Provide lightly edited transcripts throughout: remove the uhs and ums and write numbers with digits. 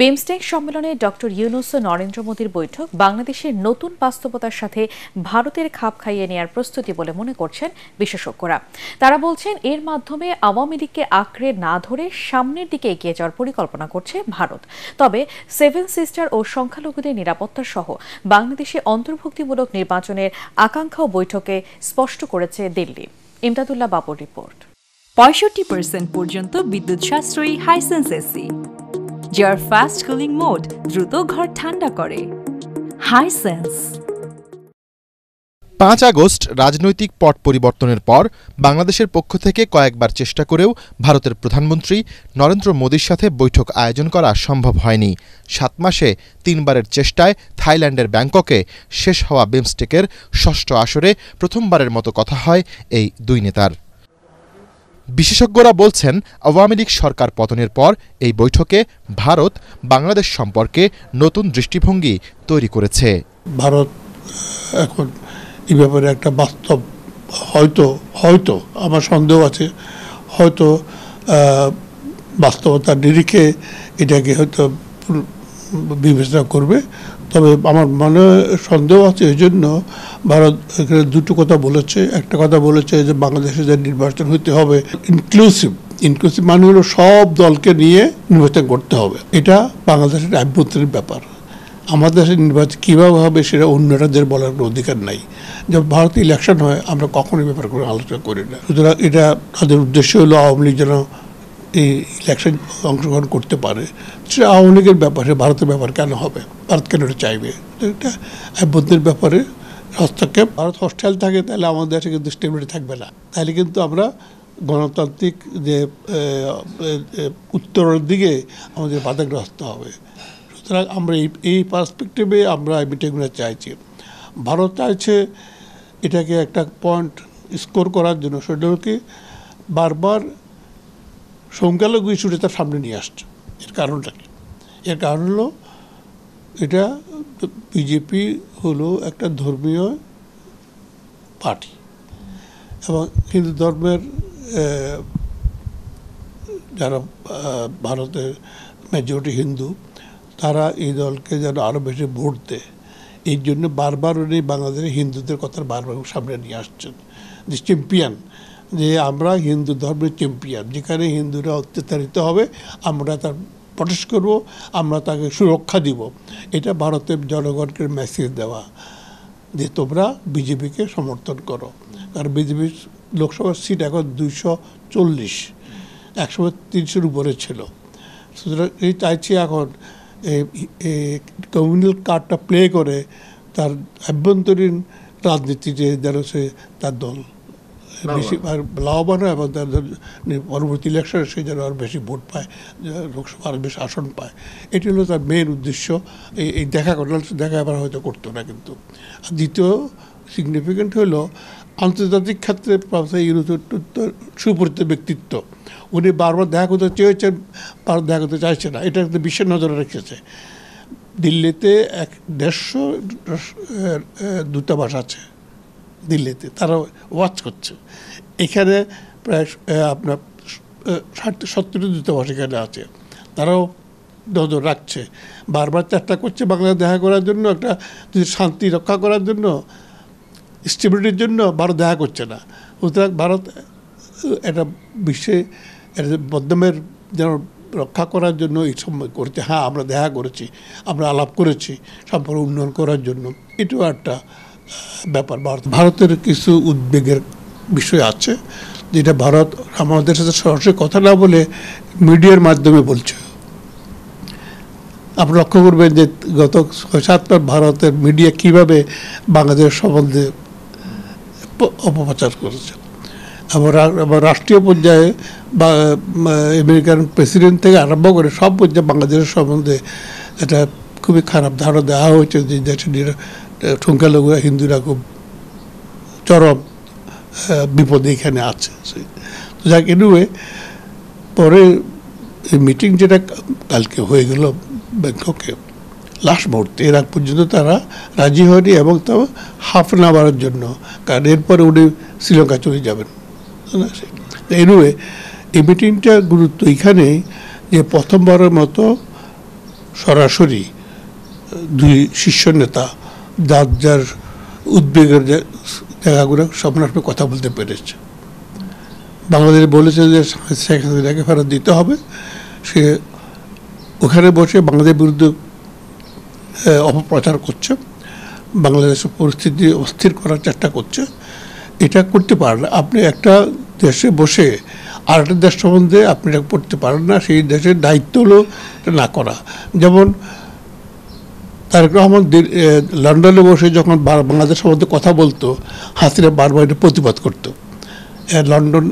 বিমস্টেক সম্মেলনে ডক্টর ইউনূস ও নরেন্দ্র মোদীর বৈঠক বাংলাদেশের নতুন বাস্তবতার সাথে ভারতের খাপ খাইয়ে নেয়ার প্রস্তুতি বলে মনে করছেন বিশেষজ্ঞরা। তারা বলছেন এর মাধ্যমে আওয়ামী লীগকে আঁকড়ে না ধরে সামনের দিকে এগিয়ে যাওয়ার পরিকল্পনা করছে ভারত। তবে সেভেন সিস্টার ও সংখ্যালঘুদের নিরাপত্তা সহ বাংলাদেশে অন্তর্ভুক্তিমূলক নির্বাচনের আকাঙ্ক্ষাও বৈঠকে স্পষ্ট করেছে দিল্লি। ইমদাদুল্লাহ বাবুর রিপোর্ট। 65% পর্যন্ত বিদ্যুৎ সাশ্রয়ী হাইসেন্স এসি, যার ফাস্ট কুলিং মোড দ্রুত ঘর ঠান্ডা করে। হাইসেন্স। 5 আগস্ট রাজনৈতিক পট পরিবর্তনের পর বাংলাদেশের পক্ষ থেকে কয়েকবার চেষ্টা করেও ভারতের প্রধানমন্ত্রী নরেন্দ্র মোদীর সাথে বৈঠক আয়োজন করা সম্ভব হয়নি। 7 মাসে 3 বারের চেষ্টায় থাইল্যান্ডের ব্যাংককে শেষ হওয়া বিমস্টেকের 6ষ্ঠ আসরে প্রথমবারের মতো কথা হয় এই দুই নেতার। বিশেষজ্ঞরা বলছেন, আওয়ামী লীগ সরকার পতনের পর এই বৈঠকে ভারত বাংলাদেশ সম্পর্কে নতুন দৃষ্টিভঙ্গি তৈরি করেছে। ভারত এখন এই ব্যাপারে একটা বাস্তব হয়তো আমার সন্দেহ আছে, হয়তো বাস্তবতার নিরিখে এটাকে হয়তো বিবেচনা করবে। তবে আমার মনে সন্দেহ আছে, এই জন্য ভারত এখানে দুটো কথা বলেছে। একটা কথা বলেছে যে বাংলাদেশে যে নির্বাচন হতে হবে ইনক্লুসিভ মানে হলো সব দলকে নিয়ে নির্বাচন করতে হবে। এটা বাংলাদেশের আভ্যন্তরীণ ব্যাপার। আমাদের দেশের নির্বাচন কীভাবে হবে সেটা অন্যরাদের বলার কোনো অধিকার নাই। যখন ভারতে ইলেকশন হয় আমরা কখনোই ব্যাপার করে আলোচনা করি না। সুতরাং এটা তাদের উদ্দেশ্য হলো আওয়ামী লীগ যেন এই ইলেকশন অংশগ্রহণ করতে পারে। সেটা আওয়ামী লীগের ব্যাপারে ভারতের ব্যাপার কেন হবে? ভারত কেন এটা চাইবে? এটা আভ্যন্তরীণ ব্যাপারে হস্তক্ষেপ। ভারত হস্টাইল থাকে তাহলে আমাদের দেশে কিন্তু স্টেবিলিটি থাকবে না। তাহলে কিন্তু আমরা গণতান্ত্রিক যে উত্তরের দিকে আমাদের বাধাগ্রস্ত হবে। সুতরাং আমরা এই পার্সপেক্টিভে আমরা এই মিটিংগুলো চাইছি। ভারত চাইছে এটাকে একটা পয়েন্ট স্কোর করার জন্য, সেটা কি বারবার সংখ্যালঘু ইস্যুটা তার সামনে নিয়ে আসছে। এর কারণটা কি? এর কারণ হলো এটা বিজেপি হলো একটা ধর্মীয় পার্টি এবং হিন্দু ধর্মের যারা ভারতের মেজরিটি হিন্দু, তারা এই দলকে যেন আরও বেশি ভোট দেয়, এই জন্য বারবার উনি বাংলাদেশের হিন্দুদের কথা বারবার সামনে নিয়ে আসছেন। যে চ্যাম্পিয়ন, যে আমরা হিন্দু ধর্মের চ্যাম্পিয়ন, যেখানে হিন্দুরা অত্যাচারিত হবে আমরা তার প্রটেস্ট করব, আমরা তাকে সুরক্ষা দিব। এটা ভারতের জনগণকে মেসেজ দেওয়া যে তোমরা বিজেপিকে সমর্থন করো। কারণ বিজেপির লোকসভার সিট এখন 240, একসময় 300-এর উপরে ছিল। সুতরাং এই চাইছি এখন কমিউনাল কার্ডটা প্লে করে তার আভ্যন্তরীণ রাজনীতিতে যেন সে তার দল বেশি লাভবান হয় এবং তার পরবর্তী ইলেকশনে সে যেন আরও বেশি ভোট পায়, লোকসভা আরও বেশি আসন পায়। এটি হলো তার মেন উদ্দেশ্য। এই দেখা আবার হয়তো করতো না। কিন্তু দ্বিতীয় সিগনিফিকেন্ট হলো আন্তর্জাতিক ক্ষেত্রে সুপরিচিত ব্যক্তিত্ব। উনি বারবার দেখা করতে চেয়েছেন, দেখা করতে চাইছে না। এটা একটা বিশ্বের নজরে রেখেছে। দিল্লিতে 150 দূতাবাস আছে দিল্লিতে, তারা ওয়াচ করছে। এখানে প্রায় আপনার 60-70 দূতাবাস এখানে আছে, তারাও নজর রাখছে। বারবার চেষ্টা করছে বাংলাদেশ দেখা করার জন্য, একটা শান্তি রক্ষা করার জন্য, স্টেবিলিটির জন্য। ভারত দেখা করছে না। সুতরাং ভারত এটা বিশ্বে বদনামের যেন রক্ষা করার জন্য এই সময় করছে। হ্যাঁ, আমরা দেখা করেছি, আমরা আলাপ করেছি সম্পর্ক উন্নয়ন করার জন্য। এটাও একটা ব্যাপার। ভারতের কিছু উদ্বেগের বিষয় আছে, যেটা ভারত আমাদের সাথে সরাসরি কথা না বলে মিডিয়ার মাধ্যমে বলছে। আপনি লক্ষ্য করবেন যে গত 6-7 বার ভারতের মিডিয়া কীভাবে বাংলাদেশ সম্বন্ধে অপপ্রচার করেছে। আবার রাষ্ট্রীয় পর্যায়ে বা আমেরিকান প্রেসিডেন্ট থেকে আরম্ভ করে সব পর্যায়ে বাংলাদেশের সম্বন্ধে এটা খুবই খারাপ ধারণা দেওয়া হয়েছে যে দেশের সংখ্যালঘু হিন্দুরা খুব চরম বিপদে এখানে আছে। তো যাক, এনিওয়ে পরে এই মিটিং যেটা কালকে হয়ে গেল ব্যাংককে, লাস্ট মুহূর্তে, এর আগ পর্যন্ত তারা রাজি হয়নি এবং তাও হাফ অ্যান আওয়ারের জন্য, কারণ এরপরে উনি শ্রীলঙ্কা চলে যাবেন। এনিওয়ে এই মিটিংটার গুরুত্ব এখানেই যে প্রথমবারের মতো সরাসরি দুই শীর্ষ নেতা যার যার উদ্বেগের জায়গাগুলো সামনাসামনি কথা বলতে পেরেছে। বাংলাদেশ বলেছে যে শেখ হাসিনাকে ফেরত দিতে হবে, সে ওখানে বসে বাংলাদেশের বিরুদ্ধে অপপ্রচার করছে, বাংলাদেশের পরিস্থিতি অস্থির করার চেষ্টা করছে। এটা করতে পারেন না। আপনি একটা দেশে বসে আর একটা দেশ সম্বন্ধে আপনি এটা পড়তে পারেন না, সেই দেশের দায়িত্ব হলো এটা না করা। যেমন তারেক রহমান লন্ডনে বসে যখন বাংলাদেশ সম্বন্ধে কথা বলতো, হাসিনা বারবার এটা প্রতিবাদ করতো। লন্ডন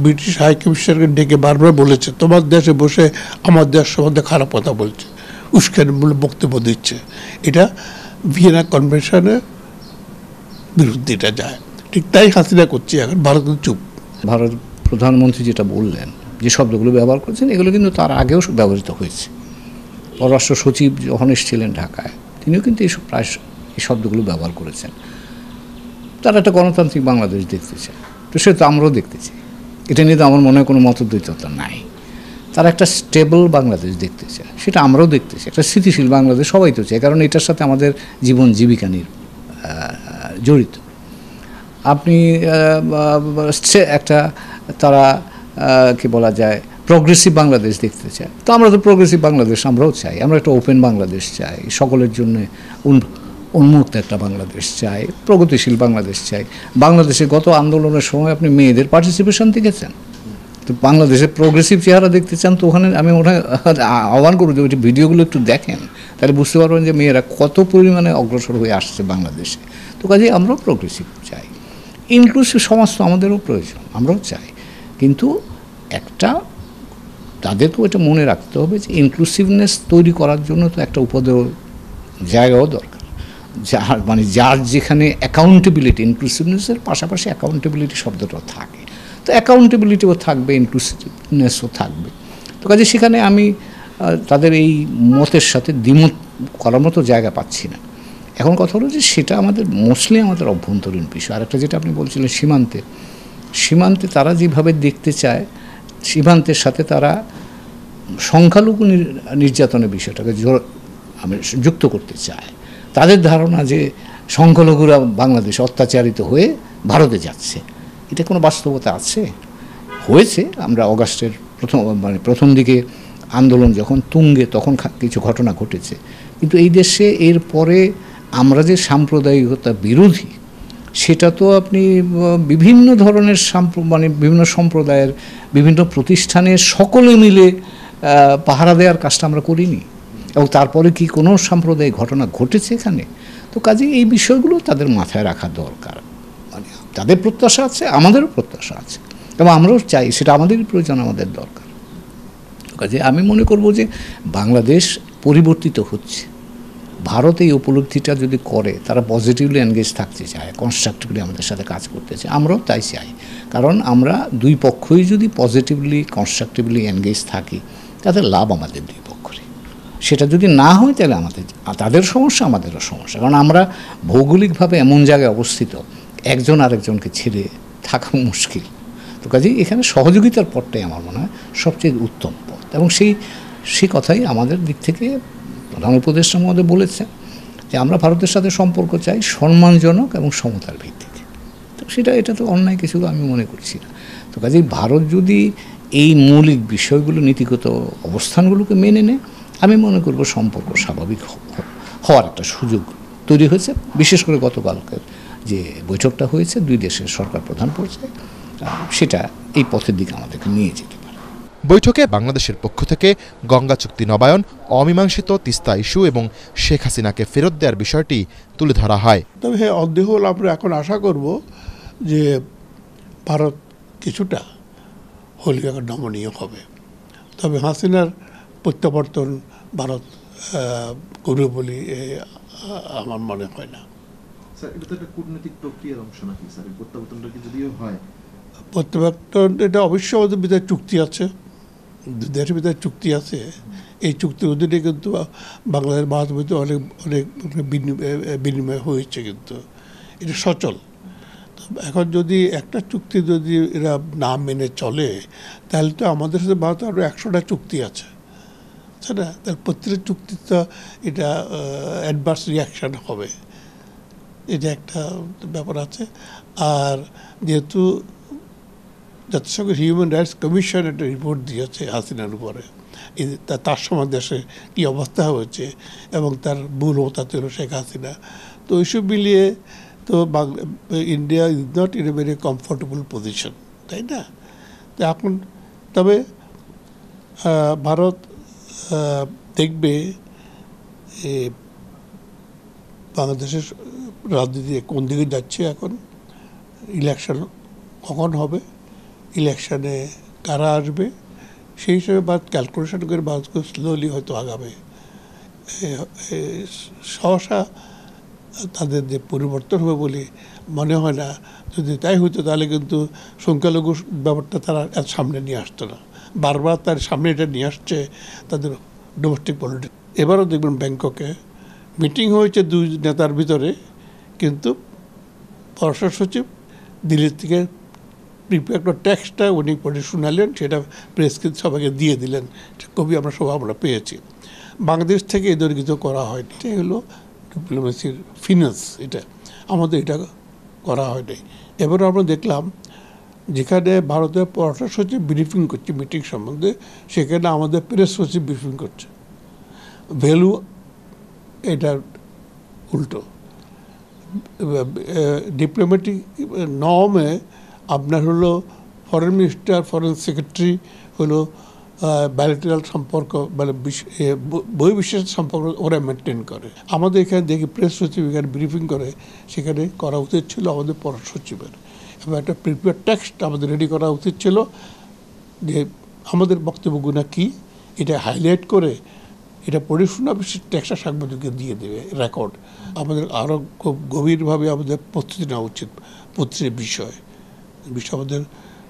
ব্রিটিশ হাই কমিশনারকে ডেকে বারবার বলেছে, তোমার দেশে বসে আমার দেশ সম্বন্ধে খারাপ কথা বলছে, উস্কানিমূলক বক্তব্য দিচ্ছে। এটা ভিয়েনা কনভেনশনের বিরুদ্ধে এটা যায়। ঠিক তাই হাসিনা করছে। এখন ভারত চুপ। ভারত প্রধানমন্ত্রী যেটা বললেন, যে শব্দগুলো ব্যবহার করছেন, এগুলো কিন্তু তার আগেও ব্যবহৃত হয়েছে। পররাষ্ট্র সচিব যখন এসেছিলেন ঢাকায়, তিনিও কিন্তু প্রায় এই শব্দগুলো ব্যবহার করেছেন। তারা একটা গণতান্ত্রিক বাংলাদেশ দেখতে চায়, তো সে তো আমরাও দেখতে চাই। এটা নিয়ে তো আমার মনে হয় কোনো মতদ্বৈততা নাই। তারা একটা স্টেবল বাংলাদেশ দেখতে চায়, সেটা আমরাও দেখতে চাই। একটা স্থিতিশীল বাংলাদেশ সবাই তো চায়, কারণ এটার সাথে আমাদের জীবন জীবিকা জড়িত। আপনি একটা তারা কি বলা যায় প্রগ্রেসিভ বাংলাদেশ দেখতে চায়, তো আমরা তো প্রগ্রেসিভ বাংলাদেশ আমরাও চাই। আমরা একটা ওপেন বাংলাদেশ চাই, সকলের জন্য উন্মুক্ত একটা বাংলাদেশ চাই, প্রগতিশীল বাংলাদেশ চাই। বাংলাদেশে গত আন্দোলনের সময় আপনি মেয়েদের পার্টিসিপেশন দেখেছেন, তো বাংলাদেশের প্রগ্রেসিভ চেহারা দেখতে চান, তো ওখানে আমি ওখানে আহ্বান করব যে ওই ভিডিওগুলো একটু দেখেন, তাহলে বুঝতে পারবেন যে মেয়েরা কত পরিমাণে অগ্রসর হয়ে আসছে বাংলাদেশে। তো কাজেই আমরাও প্রগ্রেসিভ চাই, ইনক্লুসিভ সমাজ তো আমাদেরও প্রয়োজন, আমরাও চাই। কিন্তু একটা তাদেরকেও এটা মনে রাখতে হবে যে ইনক্লুসিভনেস তৈরি করার জন্য তো একটা উপদেয় জায়গাও দরকার, যার যেখানে অ্যাকাউন্টেবিলিটি, ইনক্লুসিভনেসের পাশাপাশি অ্যাকাউন্টেবিলিটি শব্দটাও থাকে, তো অ্যাকাউন্টেবিলিটিও থাকবে, ইনক্লুসিভনেসও থাকবে। তো কাজে সেখানে আমি তাদের এই মতের সাথে দ্বিমত করার মতো জায়গা পাচ্ছি না। এখন কথা হলো যে সেটা আমাদের মোস্টলি আমাদের অভ্যন্তরীণ বিষয়। আর একটা যেটা আপনি বলছিলেন সীমান্তে তারা যেভাবে দেখতে চায়, সীমান্তের সাথে তারা সংখ্যালঘু নির্যাতনের বিষয়টাকে আমি যুক্ত করতে চায়। তাদের ধারণা যে সংখ্যালঘুরা বাংলাদেশে অত্যাচারিত হয়ে ভারতে যাচ্ছে, এটা কোনো বাস্তবতা আছে? হয়েছে। আমরা অগাস্টের প্রথম দিকে আন্দোলন যখন তুঙ্গে, তখন কিছু ঘটনা ঘটেছে। কিন্তু এই দেশে এর পরে আমরা যে সাম্প্রদায়িকতা বিরোধী, সেটা তো আপনি বিভিন্ন ধরনের বিভিন্ন সম্প্রদায়ের বিভিন্ন প্রতিষ্ঠানের সকলে মিলে পাহারা দেওয়ার কাজটা আমরা করিনি। এবং তারপরে কি কোনো সাম্প্রদায়িক ঘটনা ঘটেছে এখানে? তো কাজে এই বিষয়গুলো তাদের মাথায় রাখা দরকার। তাদের প্রত্যাশা আছে, আমাদেরও প্রত্যাশা আছে, এবং আমরাও চাই, সেটা আমাদেরই প্রয়োজন, আমাদের দরকার। কাজে আমি মনে করব যে বাংলাদেশ পরিবর্তিত হচ্ছে। ভারত এই উপলব্ধিটা যদি করে, তারা পজিটিভলি এনগেজ থাকতে চায়, কনস্ট্রাকটিভলি আমাদের সাথে কাজ করতে চায়, আমরাও তাই চাই। কারণ আমরা দুই পক্ষই যদি পজিটিভলি কনস্ট্রাকটিভলি এনগেজ থাকি, তাদের লাভ আমাদের দুই পক্ষেরই। সেটা যদি না হয়, তাহলে তাদের সমস্যা, আমাদেরও সমস্যা। কারণ আমরা ভৌগোলিকভাবে এমন জায়গায় অবস্থিত, একজন আরেকজনকে ছেড়ে থাকা মুশকিল। তো কাজেই এখানে সহযোগিতার পথটাই আমার মনে হয় সবচেয়ে উত্তম পথ। এবং সেই কথাই আমাদের দিক থেকে প্রধান উপদেষ্টা মহোদয় বলেছেন যে আমরা ভারতের সাথে সম্পর্ক চাই সম্মানজনক এবং সমতার ভিত্তিতে। তো এটা তো অন্যায় কিছু আমি মনে করছি না। তো কাজেই ভারত যদি এই মৌলিক বিষয়গুলো, নীতিগত অবস্থানগুলোকে মেনে নেয়, আমি মনে করব সম্পর্ক স্বাভাবিক হওয়ার একটা সুযোগ তৈরি হয়েছে। বিশেষ করে গতকালকের যে বৈঠকটা হয়েছে দুই দেশের সরকার প্রধান পর্যায়ে, সেটা এই পথের দিকে আমাদেরকে নিয়ে যেতে পারে। বৈঠকে বাংলাদেশের পক্ষ থেকে গঙ্গা চুক্তি নবায়ন, অমীমাংসিত তিস্তা ইস্যু এবং শেখ হাসিনাকে ফেরত দেওয়ার বিষয়টি তুলে ধরা হয়। তবে হ্যাঁ, অদ্যহল আমরা এখন আশা করব যে ভারত কিছুটা হলেও নমনীয় হবে। তবে হাসিনার প্রত্যাবর্তন ভারত করবে বলে আমার মনে হয় না। স্যার, এটা তো একটা কূটনৈতিক প্রক্রিয়ার অংশ নাকি স্যার? প্রত্যাবর্তনটা কি যদিও হয়, প্রত্যাবর্তন এটা অবশ্যই আমাদের ভিতরে চুক্তি আছে, দেশের ভিতরে চুক্তি আছে। এই চুক্তির অধীনে কিন্তু বাংলাদেশ ভারতের ভিতরে অনেক অনেক বিনিময় হয়েছে, কিন্তু এটা সচল। এখন যদি একটা চুক্তি যদি এরা না মেনে চলে, তাহলে তো আমাদের সাথে ভারত আরও 100টা চুক্তি আছে, বুঝছে না? তাহলে প্রত্যেকটা চুক্তি তো এটা অ্যাডভার্স রিয়াকশান হবে, এটা একটা ব্যাপার আছে। আর যেহেতু জাতিসংঘের হিউম্যান রাইটস কমিশন একটা রিপোর্ট দিয়েছে হাসিনার উপরে, তার সময় দেশে কী অবস্থা হয়েছে এবং তার মূল হোতা ছিল শেখ হাসিনা, তো ওইসব মিলিয়ে তো India is not in a very comfortable position, তাই না? তো এখন তবে ভারত দেখবে বাংলাদেশের রাজনীতি কোন দিকে যাচ্ছে, এখন ইলেকশন কখন হবে, ইলেকশনে কারা আসবে, সেই হিসেবে ভারত ক্যালকুলেশন করে ভারতকে স্লোলি হয়তো আগাবে। সহসা তাদের যে পরিবর্তন হবে বলে মনে হয় না। যদি তাই হতো তাহলে কিন্তু সংখ্যালঘু ব্যাপারটা তারা এত সামনে নিয়ে আসতো না। বারবার তার সামনে এটা নিয়ে আসছে তাদের ডোমেস্টিক পলিটিক্স। এবারও দেখবেন ব্যাংককে মিটিং হয়েছে দুই নেতার ভিতরে, কিন্তু পররাষ্ট্র সচিব দিল্লি থেকে একটা টেক্সটটা উনি পড়ে শোনালেন, সেটা প্রেসকে সবাইকে দিয়ে দিলেন, কবি আমরা সবাই পেয়েছি। বাংলাদেশ থেকে এদের কিছু করা হয়নি। এটাই হলো ডিপ্লোমেসির ফিনান্স, এটা আমাদের এটা করা হয়নি। এবার আমরা দেখলাম যেখানে ভারতের পররাষ্ট্র সচিব ব্রিফিং করছে মিটিং সম্বন্ধে, সেখানে আমাদের প্রেস সচিব ব্রিফিং করছে। ভ্যালু এটার উল্টো। ডিপ্লোম্যাটিক নর্মে আপনার হলো ফরেন মিনিস্টার, ফরেন সেক্রেটারি হলো বাইলেটারাল সম্পর্ক, মানে বহির্বিশ্বের সম্পর্ক ওরা মেনটেন করে। আমাদের এখানে দেখি প্রেস সচিব এখানে ব্রিফিং করে, সেখানে করা উচিত ছিল আমাদের পররাষ্ট্র সচিবের, এবং একটা প্রিপেয়ার টেক্সট আমাদের রেডি করা উচিত ছিল যে আমাদের বক্তব্যগুলো কী, এটা হাইলাইট করে এটা পড়ে শোনা টেক্সটটা সাংবাদিককে দিয়ে দেবে রেকর্ড। আমাদের আরও খুব গভীরভাবে আমাদের প্রস্তুতি নেওয়া উচিত প্রতিটি বিষয়। আমাদের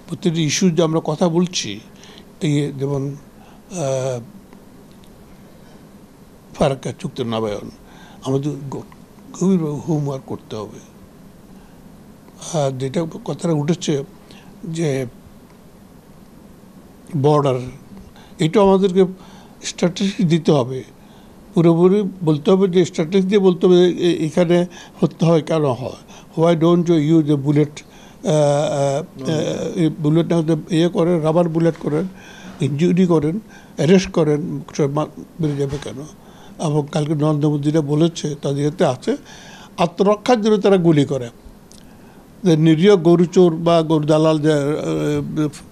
প্রতিটি ইস্যু যে আমরা কথা বলছি, এই যেমন ফারাক্কা চুক্তির নবায়ন, আমাদের গভীরভাবে হোমওয়ার্ক করতে হবে। আর যেটা কথাটা উঠেছে যে বর্ডার, এটা আমাদেরকে স্ট্র্যাটেজি দিতে হবে, পুরোপুরি বলতে হবে যে স্ট্র্যাটেজি দিয়ে বলতে হবে এখানে হতে হয়, কেন হয়, হোয়াই ডোন্ট ইউ যে বুলেট না করেন, রাবার বুলেট করেন, ইনজুরি করেন, অ্যারেস্ট করেন, বেড়ে যাবে কেন? এবং কালকে নরেন্দ্র মোদীরা বলেছে তাদের এতে আছে আত্মরক্ষার জন্য তারা গুলি করে। যে নিরীহ গরু চোর বা গরু দালাল যে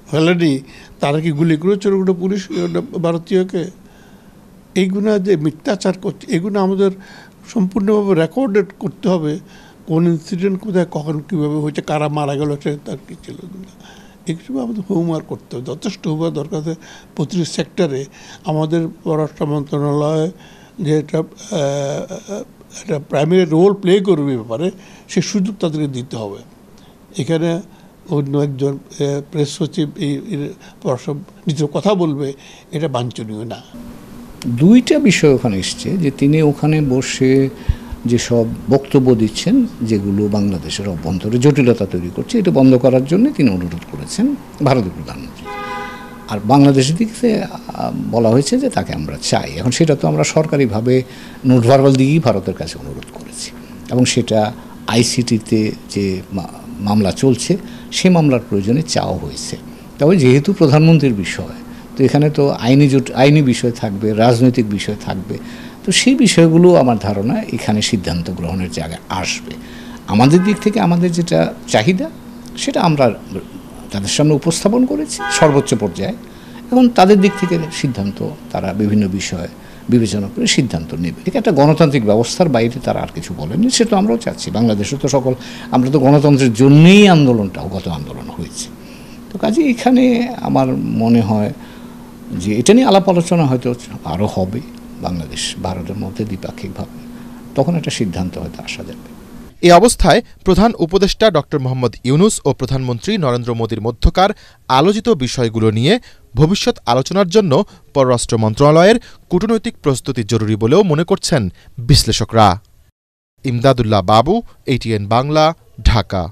ফেলেনি, তারা কি গুলি করেছে ওগুলো পুলিশ ভারতীয়কে? এইগুলো যে মিথ্যাচার করছে, এগুলো আমাদের সম্পূর্ণভাবে রেকর্ডেড করতে হবে, কোন ইনসিডেন্ট কোথায় কখন কীভাবে হয়েছে, কারা মারা গেল, সে তার কী ছিল, এইসব আমাদের হোমওয়ার্ক করতে হবে, যথেষ্ট হোমওয়ার্ক দরকার আছে প্রতিটি সেক্টরে। আমাদের পররাষ্ট্র মন্ত্রণালয় যে একটা প্রাইমারি রোল প্লে করবে ব্যাপারে, সে সুযোগ তাদেরকে দিতে হবে। এখানে অন্য একজন প্রেস সচিব এই পররাষ্ট্র নিজের কথা বলবে, এটা বাঞ্ছনীয় না। দুইটা বিষয় ওখানে এসছে যে তিনি ওখানে বসে যেসব বক্তব্য দিচ্ছেন, যেগুলো বাংলাদেশের অভ্যন্তরে জটিলতা তৈরি করছে, এটা বন্ধ করার জন্য তিনি অনুরোধ করেছেন ভারতের প্রধানমন্ত্রী। আর বাংলাদেশের দিক থেকে বলা হয়েছে যে তাকে আমরা চাই। এখন সেটা তো আমরা সরকারিভাবে নোট ভার্বাল দিয়েই ভারতের কাছে অনুরোধ করেছি, এবং সেটা আইসিটিতে যে মামলা চলছে সেই মামলার প্রয়োজনে চাওয়া হয়েছে। তবে যেহেতু প্রধানমন্ত্রীর বিষয়, তো এখানে তো আইনি বিষয় থাকবে, রাজনৈতিক বিষয় থাকবে, তো সেই বিষয়গুলো আমার ধারণা এখানে সিদ্ধান্ত গ্রহণের জায়গায় আসবে। আমাদের দিক থেকে আমাদের যেটা চাহিদা, সেটা আমরা তাদের সামনে উপস্থাপন করেছি সর্বোচ্চ পর্যায়ে, এবং তাদের দিক থেকে সিদ্ধান্ত তারা বিভিন্ন বিষয় বিবেচনা করে সিদ্ধান্ত নেবে। ঠিক একটা গণতান্ত্রিক ব্যবস্থার বাইরে তারা আর কিছু বলেননি, সেটা আমরাও চাচ্ছি। বাংলাদেশে তো আমরা তো গণতন্ত্রের জন্যেই গত আন্দোলন হয়েছে। তো কাজে এখানে আমার মনে হয় যে এটা নিয়ে আলাপ আলোচনা হয়তো আরও হবে বাংলাদেশ ভারতের মধ্যে দ্বিপাক্ষিকভাবে, তখন একটা সিদ্ধান্ত হয়তো আসা যাবে। এ অবস্থায় প্রধান উপদেষ্টা ডক্টর মোহাম্মদ ইউনূস ও প্রধানমন্ত্রী নরেন্দ্র মোদীর মধ্যকার আলোচিত বিষয়গুলো নিয়ে ভবিষ্যৎ আলোচনার জন্য পররাষ্ট্র মন্ত্রণালয়ের কূটনৈতিক প্রস্তুতি জরুরি বলেও মনে করছেন বিশ্লেষকরা। ইমদাদুল্লাহ বাবু, ATN বাংলা, ঢাকা।